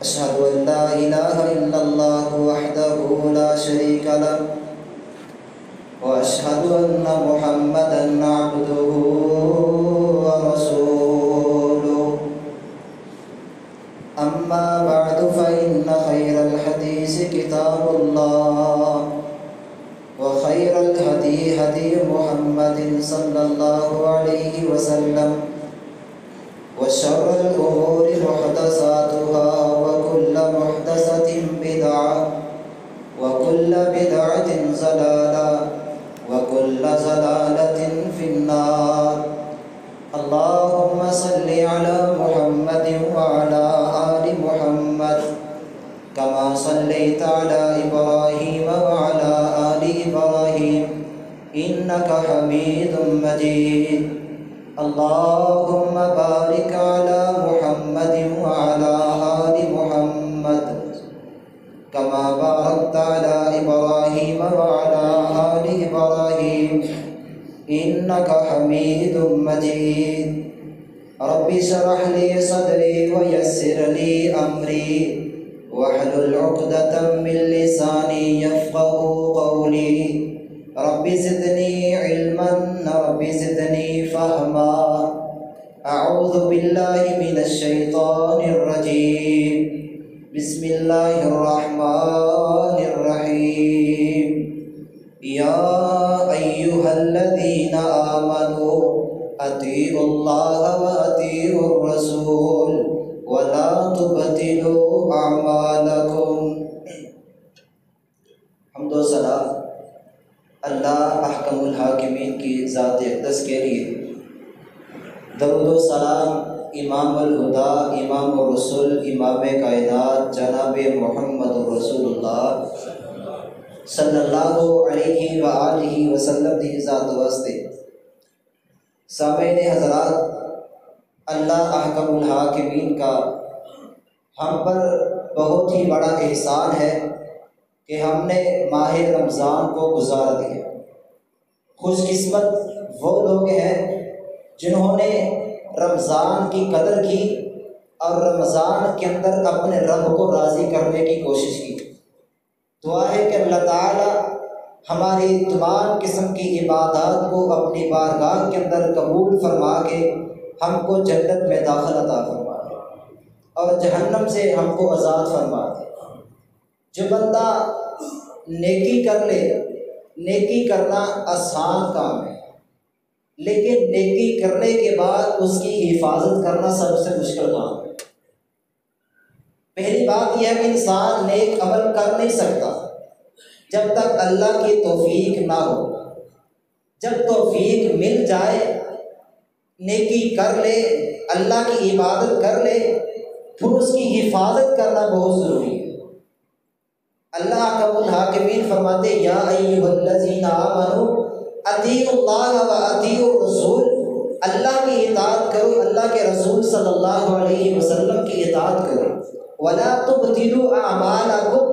أشهد أن لا إله إلا الله وحده لا شريك له وأشهد أن محمدا عبده ورسوله أما بعد فإن خير الحديث كتاب الله وخير الهدي هدي محمد صلى الله عليه وسلم وشر الأمور محدثاتها وكل محدثة بدعة وكل بدعة ضلالة وكل ضلالة في النار. اللهم صل على محمد وعلى آل محمد كما صليت على إبراهيم وعلى آل إبراهيم إنك حميد مجيد. اللهم بارك على محمد وعلى آل محمد كما باركت على إبراهيم وعلى آل إبراهيم إنك حميد مجيد. رب اشرح لي صدري ويسر لي أمري واحلل عقدة من لساني يفقه قولي. رب زدني علما رب زدني فهما. أعوذ بالله من الشيطان الرجيم. بسم الله الرحمن الرحيم. يا أيها الذين آمنوا أطيعوا الله وأطيعوا الرسول ولا تبطلوا أعمالكم. حمد و ثنا اللہ احکم الحاکمین کی ذات اقدس کے لیے، درود و سلام امام الہدا امام الرسل امام کائنات جناب محمد رسول اللہ صلی اللہ علیہ وآلہ وسلم دی ذات واسطے. سامعین حضرات، اللہ احکم الحاکمین کا ہم پر بہت ہی بڑا احسان ہے کہ ہم نے ماہ رمضان کو گزار دیا. خوش قسمت وہ لوگ ہیں جنہوں نے رمضان کی قدر کی اور رمضان کے اندر اپنے رب کو راضی کرنے کی کوشش کی. دعا ہے کہ اللہ تعالی ہماری تمام قسم کی عبادات کو اپنی بارگاہ کے اندر قبول فرما کے ہم کو جنت میں داخل عطا فرما دے اور جہنم سے ہم کو آزاد فرما دے. جو بندہ نیکی کر لے، نیکی کرنا آسان کام ہے، لیکن نیکی کرنے کے بعد اس کی حفاظت کرنا سب سے مشکل کام ہے. پہلی بات یہ ہے کہ انسان نیک عمل کر نہیں سکتا جب تک اللہ کی توفیق نہ ہو. جب توفیق مل جائے، نیکی کر لے، اللہ کی عبادت کر لے، پھر اس کی حفاظت کرنا بہت ضروری ہے. اللہ احکم الحاکمین فرماتے یا ایھا الذین آمنوا اطیعوا اللہ و اطیعوا الرسول. اللہ کی اطاعت کرو، اللہ کے رسول صلی اللہ علیہ وسلم کی اطاعت کرو. ولا تبطلوا اعمالکم.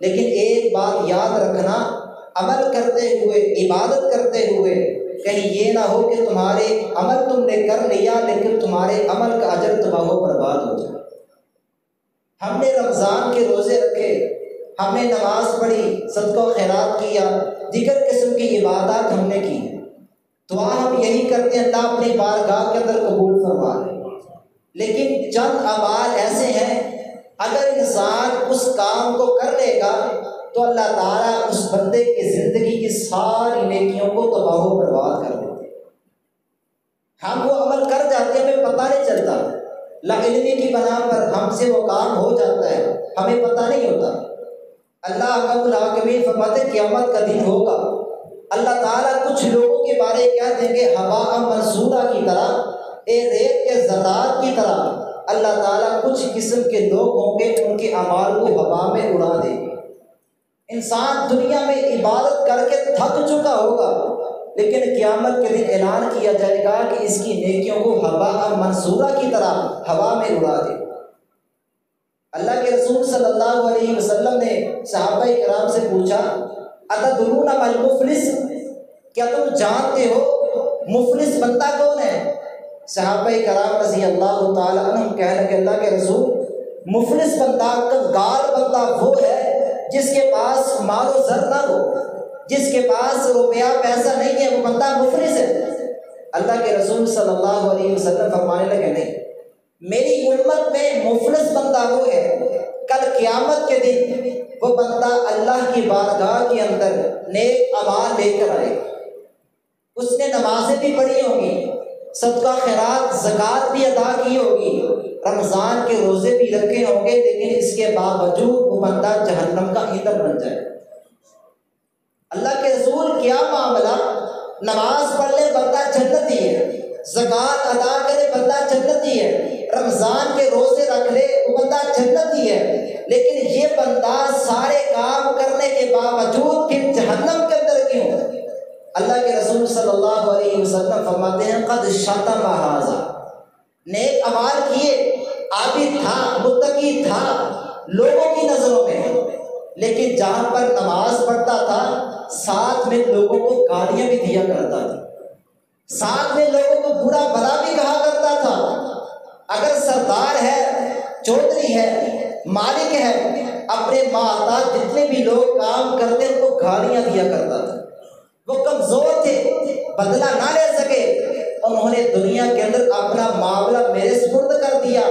لیکن ایک بات یاد رکھنا، عمل کرتے ہوئے، عبادت کرتے ہوئے کہیں یہ نہ ہو کہ تمہارے عمل تم نے کر لیا لیکن تمہارے عمل کا اجر تباہ و برباد ہو جائے. ہم نے رمضان کے روزے رکھے، ہم نے نماز پڑھی، صدقہ و خیرات کیا، دیگر قسم کی عبادات ہم نے کی. دعا ہم یہی کرتے ہیں اللہ اپنی بارگاہ کے اندر قبول فرما لے. لیکن چند اعمال ایسے ہیں اگر انسان اس کام کو کر لے گا تو اللہ تعالیٰ اس بندے کی زندگی کی ساری نیکیوں کو تباہ و برباد کر دیتے ہیں. ہم وہ عمل کر جاتے ہیں، ہمیں پتہ نہیں چلتا، لاعلمی کی بنا پر ہم سے وہ کام ہو جاتا ہے، ہمیں پتہ نہیں ہوتا. اللہ احکم الحاکمین فرماتے قیامت کا دن ہوگا، اللہ تعالیٰ کچھ لوگوں کے بارے کہہ دیں گے ہباء منصورہ کی طرح، ریت کے ذرات کی طرح. اللہ تعالیٰ کچھ قسم کے لوگ ہوں گے ان کے اعمال کو ہوا میں اڑا دے گے. انسان دنیا میں عبادت کر کے تھک چکا ہوگا، لیکن قیامت کے دن اعلان کیا جائے گا کہ اس کی نیکیوں کو ہباء منصورہ کی طرح ہوا میں اڑا دے. اللہ کے رسول صلی اللہ علیہ وسلم نے صحابہ کرام سے پوچھا اتدرون ما المفلس، کیا تم جانتے ہو مفلس بندہ کون ہے؟ صحابہ کرام رضی اللہ تعالی عنہم کہنے لگے اللہ کے رسول مفلس بندہ، کنگال بندہ وہ ہے جس کے پاس مال و زر نہ ہو، جس کے پاس روپیہ پیسہ نہیں ہے، وہ بندہ مفلس ہے۔ اللہ کے رسول صلی اللہ علیہ وسلم فرمانے لگے نہیں، میری امت میں مفلس بندہ وہ ہے کل قیامت کے دن وہ بندہ اللہ کی بارگاہ کے اندر نیک اعمال لے کر آئے، اس نے نمازیں بھی پڑھی ہوں گی، صدقہ خیرات زکوٰۃ بھی ادا کی ہوگی، رمضان کے روزے بھی رکھے ہوں گے، لیکن اس کے باوجود وہ بندہ جہنم کا ایندھن بن جائے۔ اللہ کے رسول کیا معاملہ، نماز پڑھ لے بندہ جنتی ہے، زکوٰۃ ادا کرے بندہ جنتی ہے، رمضان کے روزے رکھ لے وہ بندہ جنتی ہے، لیکن یہ بندہ سارے کام کرنے کے باوجود پھر جہنم کے اندر کیوں؟ اللہ کے رسول صلی اللہ علیہ وسلم فرماتے ہیں قد شتم ھذا، نیک اعمال کیے، عابد تھا، متقی تھا لوگوں کی نظروں میں، لیکن جہاں پر نماز پڑھتا تھا ساتھ میں لوگوں کو گالیاں بھی دیا کرتا تھا، ساتھ میں لوگوں کو برا بھلا بھی کہا کرتا تھا۔ اگر سردار ہے، چودھری ہے، مالک ہے، اپنے محتاج جتنے بھی لوگ کام کرتے ان کو گالیاں دیا کرتا تھا۔ وہ کمزور تھے، بدلہ نہ لے سکے، انہوں نے دنیا کے اندر اپنا معاملہ میرے سپرد کر دیا۔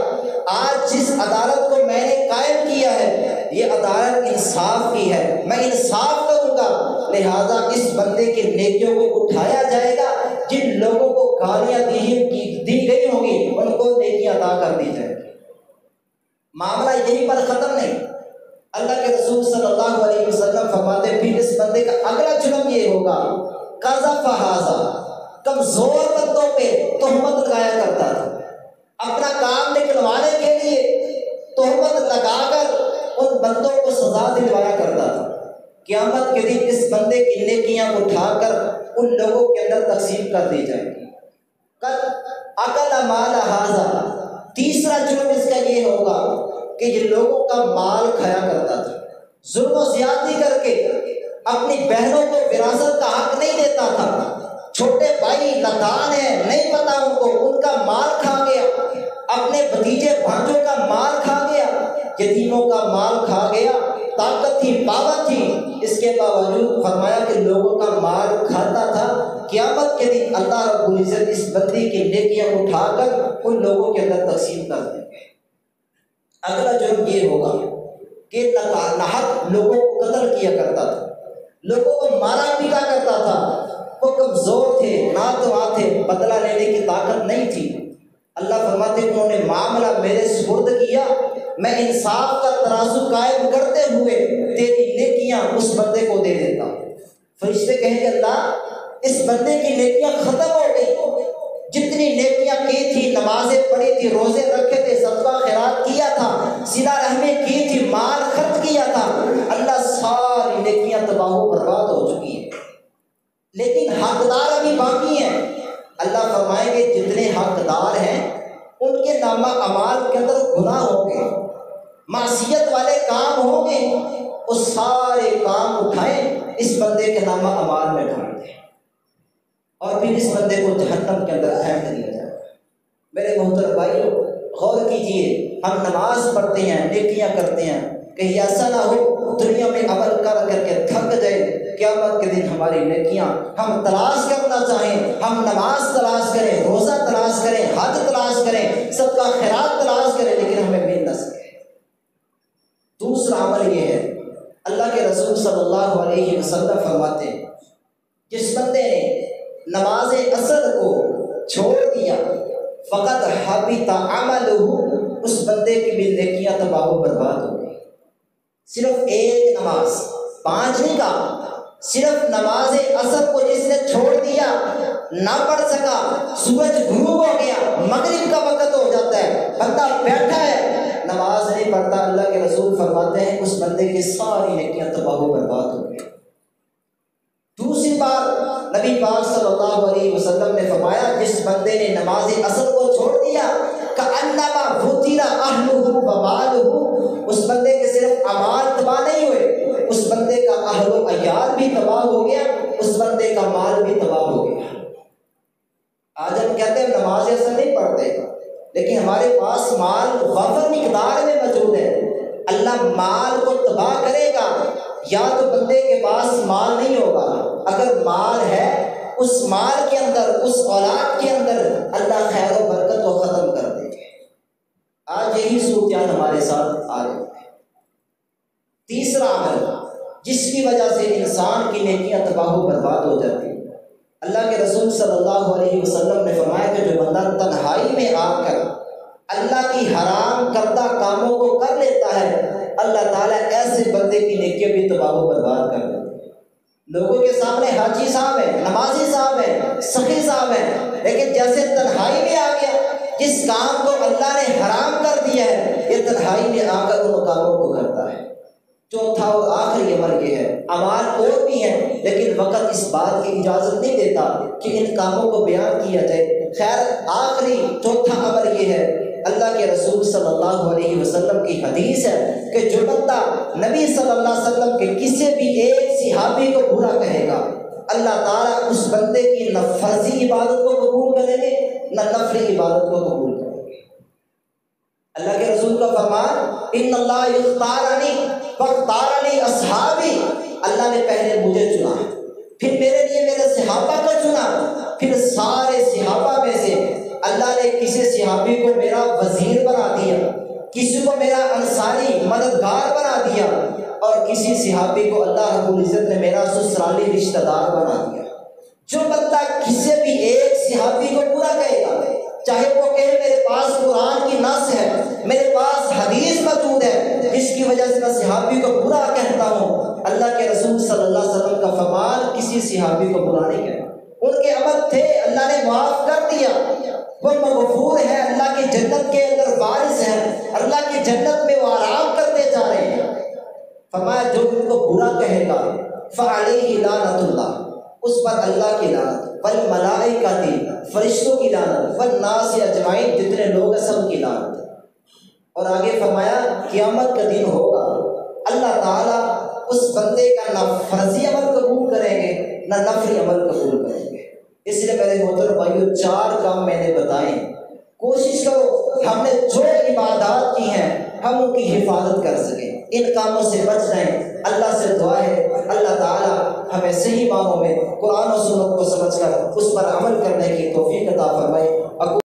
آج جس عدالت کو میں نے قائم کیا ہے یہ عدالت انصاف کی ہے، میں انصاف کروں گا، لہذا اس بندے کی نیکیوں کو اٹھایا جائے گا، جن لوگوں کو گالیاں دی گئی ہوں گی ان کو نیکیاں عطا کر دی جائے گی۔ معاملہ یہیں پر ختم نہیں، اللہ کے رسول صلی اللہ علیہ وسلم فرماتے پھر اس بندے کا اگلا جرم یہ ہوگا قذف ھذا، کمزور بندوں پہ تہمت لگایا کرتا تھا، اپنا کام نکلوانے کے لیے تہمت لگا کر ان بندوں کو سزا دلوایا کرتا تھا۔ قیامت کے دن اس بندے کی نیکیاں اٹھا کر ان لوگوں کے اندر تقسیم کر دی جائے گی۔ قد اکل مال ھذا، تیسرا جرم اس کا یہ ہوگا کہ یہ لوگوں کا مال کھایا کرتا تھا، ظلم و زیادتی کر کے اپنی بہنوں کو وراثت کا حق نہیں دیتا تھا، چھوٹے بھائی نادان ہیں نہیں پتا ان کو، ان کا مال کھا گیا، اپنے بھتیجے بھانجوں کا مال کھا گیا، یتیموں کا مال کھا گیا، طاقت تھی پاور تھی، اس کے باوجود فرمایا کہ لوگوں کا مال کھاتا تھا۔ قیامت کے دن اللہ رب العزت اس بندی کی نیکیاں اٹھا کر ان لوگوں کے اندر تقسیم کر دیں گے۔ اگلا جرم یہ ہوگا کہ ناحق لوگوں کو قتل کیا کرتا تھا، لوگوں کو مارا پیٹا کرتا تھا، وہ کمزور تھے، ناتواں تھے، بدلہ لینے کی طاقت نہیں تھی۔ اللہ فرماتے انہوں نے معاملہ میرے سپرد کیا، میں انصاف کا ترازو قائم کرتے ہوئے تیری نیکیاں اس بندے کو دے دیتا ہوں۔ فرشتے کہیں کہ اللہ اس بندے کی نیکیاں ختم ہو گئی، جتنی نیکیاں کی تھی، نمازیں پڑھی تھی، روزے رکھے تھے، صدقہ خیرات کیا تھا، صلہ رحمی کی تھی، مال خرچ کیا تھا، اللہ ساری نیکیاں تباہ و برباد ہو چکی ہیں، لیکن حقدار ابھی باقی ہیں۔ اللہ فرمائیں گے جتنے حقدار ہیں ان کے نامہ اعمال کے اندر گناہ ہوں گے، معصیت والے کام ہوں گے، وہ سارے کام اٹھائیں اس بندے کے نامہ اعمال میں ڈال دیں اور پھر اس بندے کو جہنم کے اندر پھینک دیا جائے۔ میرے محترم بھائیو غور کیجئے، ہم نماز پڑھتے ہیں، نیکیاں کرتے ہیں، کہیں ایسا نہ ہو دنیا میں عمل کر کے تھک جائے، قیامت کے دن ہماری نیکیاں ہم تلاش کرنا چاہیں، ہم نماز تلاش کریں، روزہ تلاش کریں، حج تلاش کریں، صدقہ خیرات تلاش کریں، لیکن ہمیں مل نہ سکے۔ دوسرا عمل یہ ہے، اللہ کے رسول صلی اللہ علیہ وسلم فرماتے ہیں جس بندے نے نماز عصر کو چھوڑ دیا فقط حبط عملہ، اس بندے کی بھی نیکیاں تباہ و برباد ہو گئی۔ صرف ایک نماز، 5 نہیں کہا، صرف نماز عصر کو جس نے چھوڑ دیا، نہ پڑھ سکا، سورج غروب ہو گیا، مغرب کا وقت ہو جاتا ہے، بندہ بیٹھا ہے نماز نہیں پڑھتا، اللہ کے رسول فرماتے ہیں اس بندے کی ساری نیکیاں تباہ و برباد ہو گئی۔ دوسری بار نبی پاک صلی اللہ علیہ وسلم نے فرمایا جس بندے نے نماز عصر کو چھوڑ دیا کأنما فتر اہلہ ومالہ، اس بندے کے صرف اعمال تباہ نہیں ہوئے، اس بندے کا اہل و عیال بھی تباہ ہو گیا، اس بندے کا مال بھی تباہ ہو گیا۔ آج ہم کہتے ہیں نماز عصر نہیں پڑھتے، لیکن ہمارے پاس مال وافر مقدار میں موجود یا تو بندے کے پاس مال نہیں ہوگا، اگر مال ہے اس مال کے اندر، اس اولاد کے اندر اللہ خیر و برکت کو ختم کر دے گے۔ آج یہی صورتحال ہمارے ساتھ آ رہی ہے۔ تیسرا عمل جس کی وجہ سے انسان کی نیکیاں تباہ و برباد ہو جاتی ہیں، اللہ کے رسول صلی اللہ علیہ وسلم نے فرمایا کہ جو بندہ تنہائی میں آ کر اللہ کی حرام کردہ کاموں کو کر لیتا ہے، اللہ تعالیٰ ایسے بندے کی نیکیاں بھی تباہ و برباد کر دیتا ہے۔ لوگوں کے سامنے حاجی صاحب ہیں، نمازی صاحب ہیں، سخی صاحب ہیں، لیکن جیسے تنہائی میں آ گیا، جس کام کو اللہ نے حرام کر دیا ہے یہ تنہائی میں آ کر ان کاموں کو کرتا ہے۔ چوتھا اور آخری عمل یہ ہے، اعمال اور بھی ہیں لیکن وقت اس بات کی اجازت نہیں دیتا کہ ان کاموں کو بیان کیا جائے۔ خیر آخری چوتھا عمل یہ ہے، اللہ کے رسول صلی اللہ علیہ وسلم کی حدیث ہے کہ جو بندہ نبی صلی اللہ علیہ وسلم کے کسی بھی ایک صحابی کو برا کہے گا، اللہ تعالیٰ اس بندے کی نہ فرضی عبادت کو قبول کریں گے نہ نفلی عبادت کو قبول کریں گے۔ اللہ کے رسول کا فرمان، ان اللہ یختارنی فاختارنی اصحابی، اللہ نے پہلے مجھے چنا، پھر میرے لیے میرے صحابہ کو چنا، پھر سارے صحابہ میں سے اللہ نے کسی صحابی کو میرا وزیر بنا دیا، کسی کو میرا انصاری مددگار بنا دیا، اور کسی صحابی کو اللہ رب العزت نے میرا سسرالی رشتہ دار بنا دیا۔ جو بندہ کسی بھی ایک صحابی کو برا کہے گا، چاہے وہ کہے میرے پاس قرآن کی نص ہے، میرے پاس حدیث موجود ہے جس کی وجہ سے میں صحابی کو برا کہتا ہوں، اللہ کے رسول صلی اللہ علیہ وسلم کا فرمان کسی صحابی کو برا نہیں کہنا۔ ان کے عمل تھے، اللہ نے معاف کر دیا، وہ مغفور ہے، اللہ کی جنت کے اندر وارث ہیں، اللہ کی جنت میں وہ آرام کرتے جا رہے ہیں۔ فرمایا جو ان کو برا کہے گا فعلیہ لعنت اللہ، اس پر اللہ کی لعنت، والملائکۃ فرشتوں کی لعنت، والناس اجمعین جتنے لوگ ہیں سب کی لعنت۔ اور آگے فرمایا قیامت کا دن ہوگا، اللہ تعالیٰ اس بندے کا نہ فرضی عمل قبول کریں گے نہ نفلی عمل قبول کریں گے۔ اس لیے میرے محترم بھائیو، 4 کام میں نے بتائے، کوشش کرو ہم نے جو عبادات کی ہیں ہم ان کی حفاظت کر سکیں، ان کاموں سے بچ جائیں۔ اللہ سے دعا ہے اللہ تعالیٰ ہمیں صحیح معنوں میں قرآن و سنت کو سمجھ کر اس پر عمل کرنے کی توفیق عطا فرمائے۔